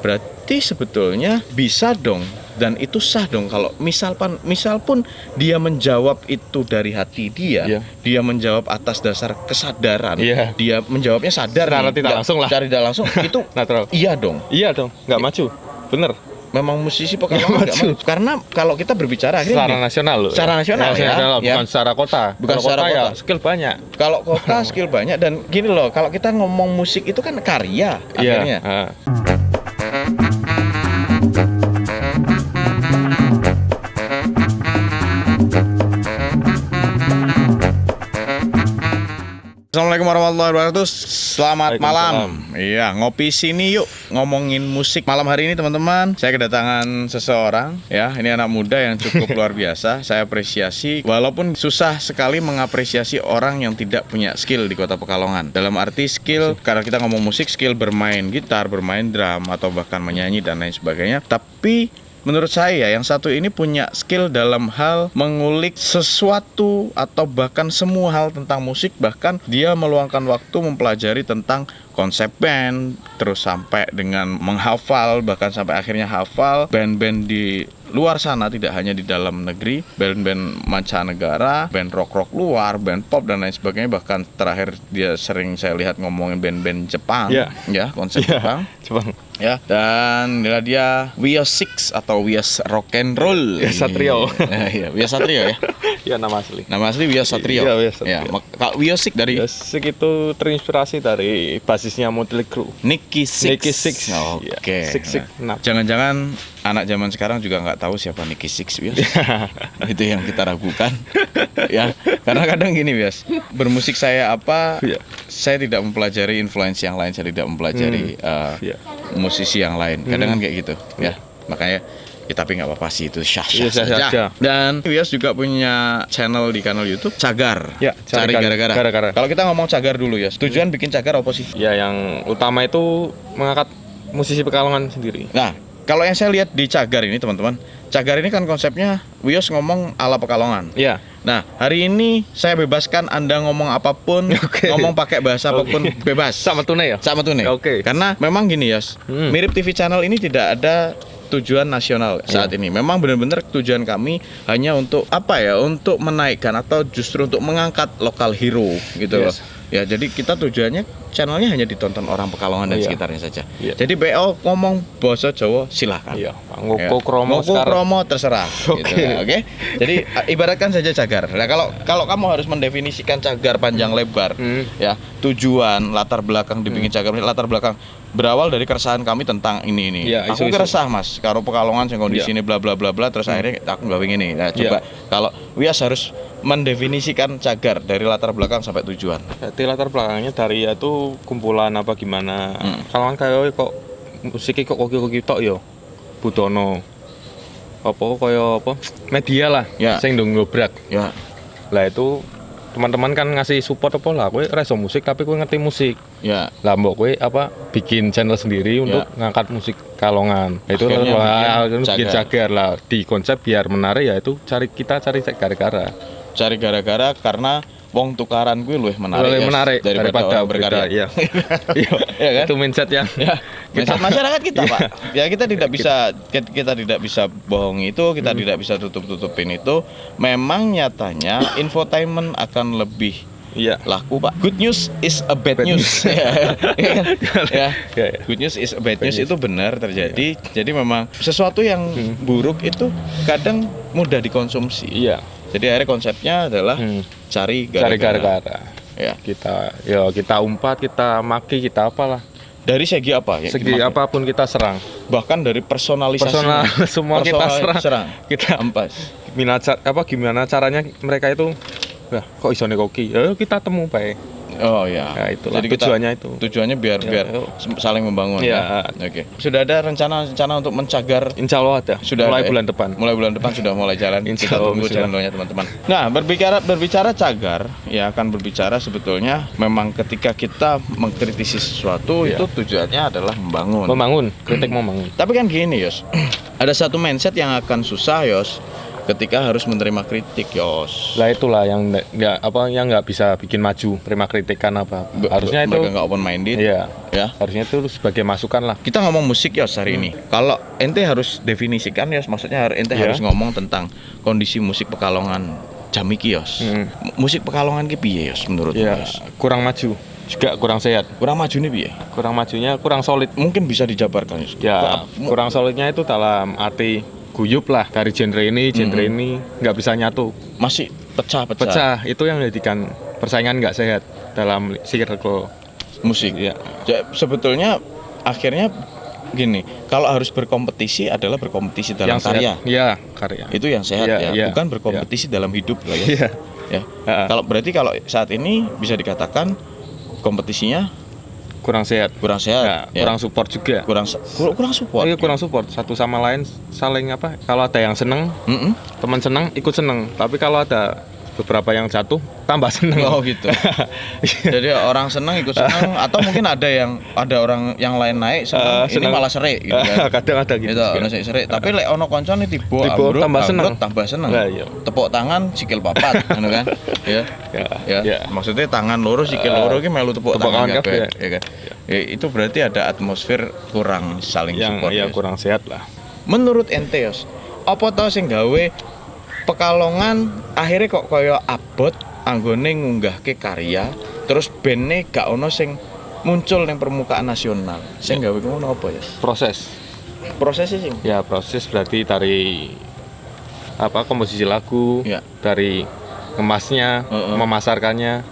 berarti sebetulnya bisa dong. Dan itu sah dong kalau misal pun dia menjawab itu dari hati dia, dia menjawab atas dasar kesadaran, dia menjawabnya sadar secara tidak langsung lah, tidak langsung itu natural. Iya dong, nggak maju, bener. Memang musisi Pekalongan nggak maju. Karena kalau kita berbicara secara nasional loh. Secara nasional bukan secara kota. Bukan secara kota ya skill banyak. Kalau kota skill banyak dan gini loh, kalau kita ngomong musik itu kan karya akhirnya. Assalamualaikum warahmatullahi wabarakatuh. Selamat malam. Iya, ngopi sini yuk, ngomongin musik. Malam hari ini teman-teman, saya kedatangan seseorang ya. Ini anak muda yang cukup luar biasa. Saya apresiasi, walaupun susah sekali mengapresiasi orang yang tidak punya skill di Kota Pekalongan. Dalam arti skill, karena kita ngomong musik, skill bermain gitar, bermain drum, atau bahkan menyanyi dan lain sebagainya. Tapi menurut saya yang satu ini punya skill dalam hal mengulik sesuatu atau bahkan semua hal tentang musik. Bahkan dia meluangkan waktu mempelajari tentang konsep band, terus sampai dengan menghafal, bahkan sampai akhirnya hafal band-band di luar sana, tidak hanya di dalam negeri, band-band mancanegara, band rock-rock luar, band pop dan lain sebagainya. Bahkan terakhir dia sering saya lihat ngomongin band-band Jepang, ya konsep Jepang. Ya, dan inilah dia Wios Six atau Wios Rock and Roll. Wios Satrio. Iya, Wios Satrio ya. Iya, nama asli. Nama asli Wios Satrio. Iya, Wios Satrio. Ya, kalau Wios Six dari Wios Six itu terinspirasi dari basisnya Motley Crue, Nicky Six. Oke. Nah, jangan-jangan anak zaman sekarang juga nggak tahu siapa Nicky Six, Wios. Itu yang kita ragukan. Ya, karena kadang gini, Wios. Bermusik saya apa? Saya tidak mempelajari influence yang lain, saya tidak mempelajari musisi yang lain. Kadang kan kayak gitu, ya. Makanya tapi nggak apa-apa sih, itu syah saja. Dan Wios juga punya channel di kanal YouTube Cagar. Ya, Cari gara-gara. Kalau kita ngomong Cagar dulu ya, tujuan bikin Cagar apa sih? Ya, yang utama itu mengangkat musisi Pekalongan sendiri. Nah, kalau yang saya lihat di Cagar ini teman-teman, Cagar ini kan konsepnya Wios ngomong ala Pekalongan. Iya. Nah, hari ini saya bebaskan Anda ngomong apapun, ngomong pakai bahasa apapun, bebas. Sama tunai ya? Sama tunai. Karena memang gini ya, Mirip TV Channel ini tidak ada tujuan nasional saat ini. Memang benar-benar tujuan kami hanya untuk apa ya? Untuk menaikkan atau justru untuk mengangkat lokal hero gitu loh. Ya, jadi kita tujuannya channelnya hanya ditonton orang Pekalongan dan sekitarnya saja. Jadi BO ngomong bahasa Jawa silakan. Ngoko kromo terserah. Oke. Jadi ibaratkan saja Cagar. Nah, kalau kamu harus mendefinisikan Cagar panjang lebar, ya tujuan latar belakang dibikin Cagar, latar belakang berawal dari keresahan kami tentang ini. Aku keresah mas, karo Pekalongan sing kondisi ini bla bla bla bla, terus akhirnya aku gawe ini. Nah, coba kalau Wios harus mendefinisikan Cagar dari latar belakang sampai tujuan. Jadi latar belakangnya dari itu kumpulan apa gimana? Kalau kan kayak kok musiknya kok koki tok yo. Budono. Apa media lah. Sing ndong ngobrak. Lah itu teman-teman kan ngasih support apa lah, kowe reso musik tapi kowe ngerti musik. Lah mbok kowe bikin channel sendiri untuk ngangkat musik Kalongan. Itu bikin Cagar lah. Di konsep biar menarik ya itu cari gara-gara. Cari gara-gara karena wong tukaran gue lebih menarik daripada berkarya. Iya kan? Itu mindset yang mindset masyarakat kita, Pak. Ya kita tidak bisa bohong itu, kita tidak bisa tutup-tutupin itu. Memang nyatanya infotainment akan lebih laku, Pak. Good news is a bad news. Good news is a bad news itu benar terjadi. Jadi memang sesuatu yang buruk itu kadang mudah dikonsumsi. Jadi akhirnya konsepnya adalah cari gara-gara. Kita umpat, kita maki, kita apalah. Dari segi apa? Segi apapun kita serang. Bahkan dari personalisasi. Semua kita serang. Kita ampas. Gimana caranya mereka itu? Kok isone koki? Ya kita temu baik. Oh ya. Nah, itulah. Jadi tujuannya biar saling membangun. Oke. Sudah ada rencana untuk mencagar? Insya Allah ada. Sudah mulai bulan depan. Mulai bulan depan sudah mulai jalan. Kita tunggu channelnya teman-teman. Nah, berbicara cagar, ya akan berbicara sebetulnya memang ketika kita mengkritisi sesuatu itu tujuannya adalah membangun. Kritik membangun. Tapi kan gini, Yos. Ada satu mindset yang akan susah, Yos. ketika harus menerima kritik, Yos. Lah itulah yang nggak bisa bikin maju terima kritikan apa. Harusnya itu mereka nggak open minded. Iya. Ya. Harusnya itu sebagai masukan lah. Kita ngomong musik, Yos, hari ini. Kalau ente harus definisikan, Yos, maksudnya ente harus ngomong tentang kondisi musik Pekalongan jamiki, Yos. Musik Pekalongan ki piye, Yos, menurut Yos? Kurang maju, juga kurang sehat. Kurang maju nih piye? Kurang majunya kurang solid. Mungkin bisa dijabarkan, Yos. Ya, kurang solidnya itu dalam arti guyup lah, dari genre ini nggak bisa nyatu, masih pecah. Itu yang menjadikan persaingan nggak sehat dalam circle musik. Ya. Sebetulnya akhirnya gini, kalau harus berkompetisi adalah berkompetisi dalam yang karya. Iya, karya. Itu yang sehat ya. Bukan berkompetisi dalam hidup lah ya. Iya. Ya. Kalau saat ini bisa dikatakan kompetisinya kurang sehat. Ya. Kurang support juga. Kurang support. Iya, kurang support. Satu sama lain saling apa? Kalau ada yang seneng, teman seneng, ikut seneng. Tapi kalau ada beberapa yang jatuh, tambah seneng. Oh gitu. Jadi orang seneng ikut seneng, atau mungkin ada orang yang lain naik seneng, ini malah serik gitu kan. Kadang ada gitu. Ono serik. Tapi lek ono koncone tiba tambah seneng. Nah, iya. Tepuk tangan sikil papat ngono kan. Ya. Maksudnya tangan loro sikil loro ki melu tepuk tangan kabeh, ya kan. Ya, itu berarti ada atmosfer kurang saling support. Yang kurang sehat lah. Menurut ente, Yos, apa tau sing gawe Pekalongan akhirnya kok kaya abot anggone ngunggahke karya, terus band-e gak ono sing muncul ning permukaan nasional. Sing gawe ngono apa, ya? Prosesnya sih. Ya, proses berarti dari komposisi lagu, dari ngemasnya, memasarkannya,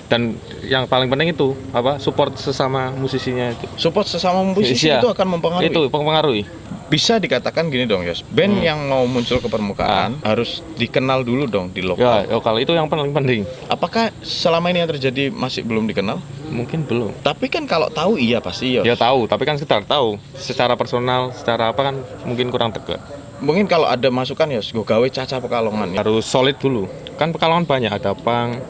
dan yang paling penting itu support sesama musisinya itu. Support sesama musisi itu akan mempengaruhi. Itu mempengaruhi. Bisa dikatakan gini dong, Yos. Band yang mau muncul ke permukaan harus dikenal dulu dong di lokal. Ya, lokal itu yang paling penting. Apakah selama ini yang terjadi masih belum dikenal? Mungkin belum. Tapi kan kalau tahu iya pasti, Yos. Ya tahu, tapi kan sekedar tahu. Secara personal, secara apa kan mungkin kurang tegak. Mungkin kalau ada masukan, Yos, gue gawe Caca Pekalongan. Ya. Harus solid dulu. Kan Pekalongan banyak, ada punk,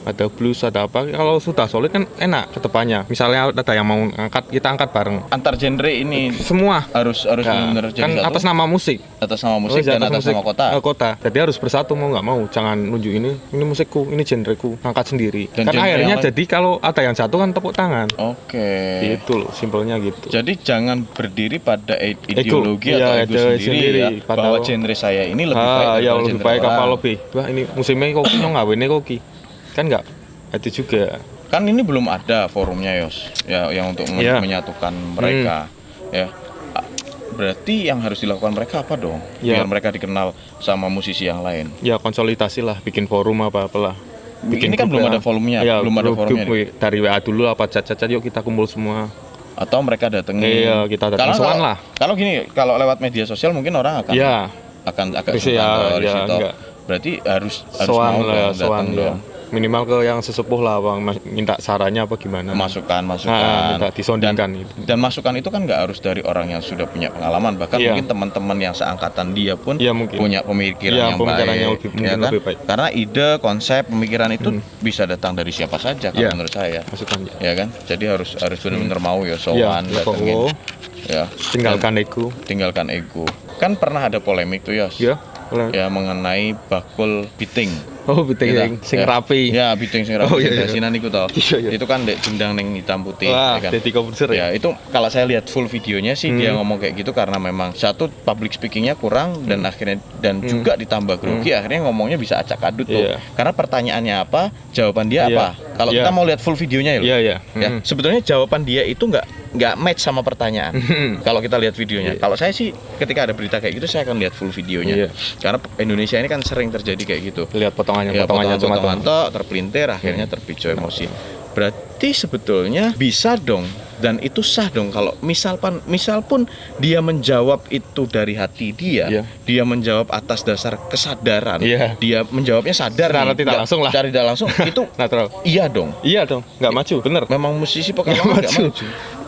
ada blues, ada apa. Kalau sudah solid kan enak ke depannya. Misalnya ada yang mau angkat, kita angkat bareng. Antar genre ini semua harus benar-benar jadi kan satu. atas nama musik. Atas nama musik dan atas nama kota. Jadi harus bersatu, mau nggak mau. Jangan nunjuk ini musikku, ini genreku, angkat sendiri. Dan kan akhirnya jadi kalau ada yang satu kan tepuk tangan. Oke. Gitu loh, simpelnya gitu. Jadi jangan berdiri pada ideologi atau ego sendiri ya, bahwa genre saya ini lebih baik ya lebih baik orang. Apa lebih. Wah, ini musimnya koki nyong ngawene koki. Kan enggak. Itu juga. Kan ini belum ada forumnya, Yos. Ya, yang untuk menyatukan mereka. Ya. Berarti yang harus dilakukan mereka apa dong? Biar mereka dikenal sama musisi yang lain. Ya, konsolidasi lah, bikin forum apa-apalah. Ini kan belum ada volumenya, belum ada forumnya. Dari WA dulu apa cacat yuk kita kumpul semua. Atau mereka datengin. Iya, kita datengin soan lah. Kalau gini, kalau lewat media sosial mungkin orang akan agak susah dari situ. Berarti harus soan mau lah, datang dong. Minimal ke yang sesepuh lah, Bang, minta sarannya apa gimana. Masukan. Minta disondingkan gitu. Dan masukan itu kan nggak harus dari orang yang sudah punya pengalaman, bahkan mungkin teman-teman yang seangkatan dia pun punya pemikiran yang baik. Lebih baik. Karena ide, konsep, pemikiran itu bisa datang dari siapa saja kan menurut saya. Masukan. Ya kan? Jadi harus benar-benar mau sowan datengin. Ya, tinggalkan ego. Kan pernah ada polemik tuh, Yos. Ya, mengenai bakul biting. Oh, biting sing rapi. Ya, biting sing rapi. Dasinan iku to. Iya. Itu kan dek jendang ning hitam putih. Wah, ya kan. Deddy Corbuzier ya. Itu kalau saya lihat full videonya sih dia ngomong kayak gitu karena memang satu public speakingnya kurang dan akhirnya juga ditambah grogi akhirnya ngomongnya bisa acak adut tuh. Karena pertanyaannya apa, jawaban dia apa. Kalau kita mau lihat full videonya ya. Sebetulnya jawaban dia itu nggak match sama pertanyaan. Kalau kita lihat videonya. Kalau saya sih ketika ada berita kayak gitu saya akan lihat full videonya. Karena Indonesia ini kan sering terjadi kayak gitu. Lihat potongannya potongan terpelintir akhirnya terpicu emosi. Berarti sebetulnya bisa dong dan itu sah dong kalau misal pun dia menjawab itu dari hati dia, dia menjawab atas dasar kesadaran, dia menjawabnya sadar nih, tidak langsung itu natural. Iya dong, nggak maju, bener. Memang musisi Pekalongan nggak maju.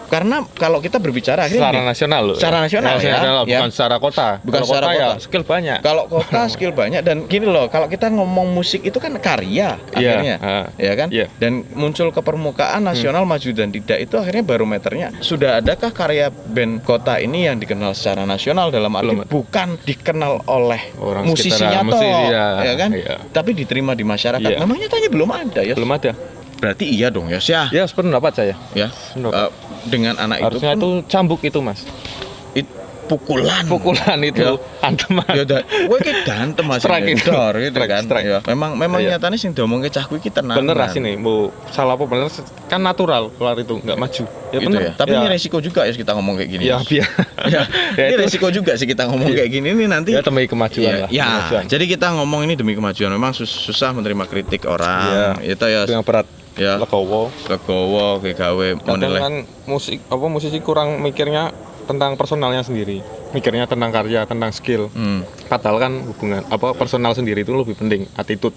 Karena kalau kita berbicara akhirnya Secara gini, nasional loh. Secara nasional ya, nasional, ya. bukan secara kota. Bukan Kalau secara kota ya kota. skill banyak. Kalau kota skill banyak, dan gini loh, kalau kita ngomong musik itu kan karya akhirnya, ya kan? Iya. Dan muncul ke permukaan nasional maju dan tidak itu akhirnya barometernya. Sudah adakah karya band kota ini yang dikenal secara nasional dalam arti Belum. bukan dikenal oleh Orang musisinya sekitar, toh, ya, ya kan? iya. Tapi diterima di masyarakat. Iya. Namanya tanya belum ada ya. Belum ada. Berarti iya dong ya, Syah. Ya, sependapat saya. Ya. Pendapat. Dengan anak Harusnya itu, itu cambuk itu, Mas. pukulan. Pukulan itu Ya. anteman. Ya udah, kowe ki dantem Mas. Strike itu. Dor gitu Strike, kan. strike. Ya. Memang Iya. nyatanya sing diomongke cahku iki tenan. Bener asli nih, Bu. Salah apa bener kan natural keluar itu, nggak maju. Ya Gitu bener. ya. Tapi ini resiko juga ya kita ngomong kayak gini. Ya biar. Ya, Ya, ini itu- resiko juga sih kita ngomong kayak gini ini nanti. Ya demi kemajuan lah. Ya, Kemajuan. jadi kita ngomong ini demi kemajuan. Memang susah menerima kritik orang. Iya. Itu ya Itu yang berat. ya Legowo. legowo gawe Kadang menilai. kan musisi kurang mikirnya tentang personalnya sendiri, mikirnya tentang karya, tentang skill. Padahal kan hubungan personal sendiri itu lebih penting, attitude.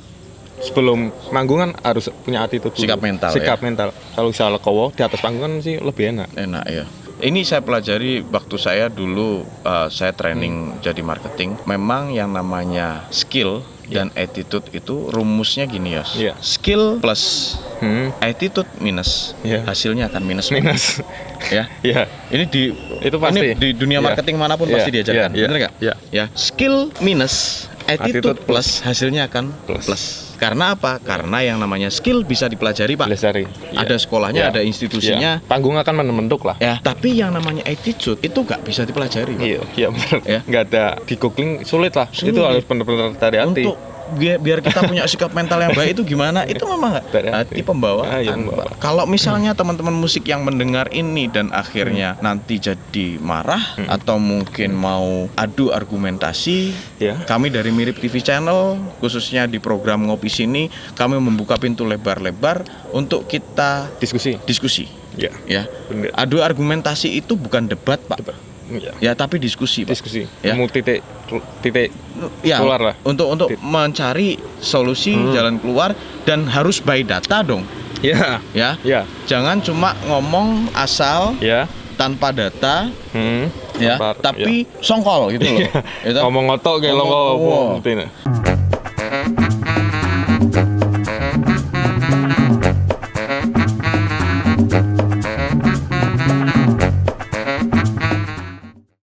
Sebelum manggung kan harus punya attitude dulu. Sikap mental, Sikap mental. Kalau bisa legowo di atas panggung kan sih lebih enak. Enak ya. Ini saya pelajari waktu saya dulu saya training jadi marketing. Memang yang namanya skill dan attitude itu rumusnya gini ya. Iya. Skill plus attitude minus, Iya. hasilnya akan minus. Minus. Ya. Iya. Ini Itu pasti. ini di dunia Iya. marketing manapun Iya. pasti diajarkan. Iya. Bener nggak? Iya. Ya. Skill minus, attitude Attitude plus, hasilnya akan plus. plus. Karena apa? Karena yang namanya skill bisa dipelajari, Pak. Pelajari. Ada sekolahnya, Iya. ada institusinya. Iya. Panggung akan membentuk lah. Ya, tapi yang namanya attitude itu nggak bisa dipelajari, Pak. Iya, iya benar. Ya. Nggak ada di googling sulit lah. Sulit. Itu harus benar-benar dari hati. Untuk biar kita punya sikap mental yang baik itu gimana? Itu memang Dari hati hati. pembawaan. Iya, pembawa. Kalau misalnya teman-teman musik yang mendengar ini dan akhirnya nanti jadi marah atau mungkin mau adu argumentasi, Ya. kami dari Mirip TV Channel khususnya di program Ngopi Sini kami membuka pintu lebar-lebar untuk kita diskusi. Iya. Ya, Benar. adu argumentasi itu bukan debat, Pak. Iya. Ya, tapi diskusi, Pak. Diskusi. Ya. Mau titik Ya, keluar lah. untuk mencari solusi jalan keluar dan harus by data dong, Ya. ya. Ya. Jangan cuma ngomong asal Ya. tanpa data, Hmm. ya. Tanpa- Tapi songkol gitu loh. Gitu. Ngomong ngotok kayak Ngomong- lo wow. gitu.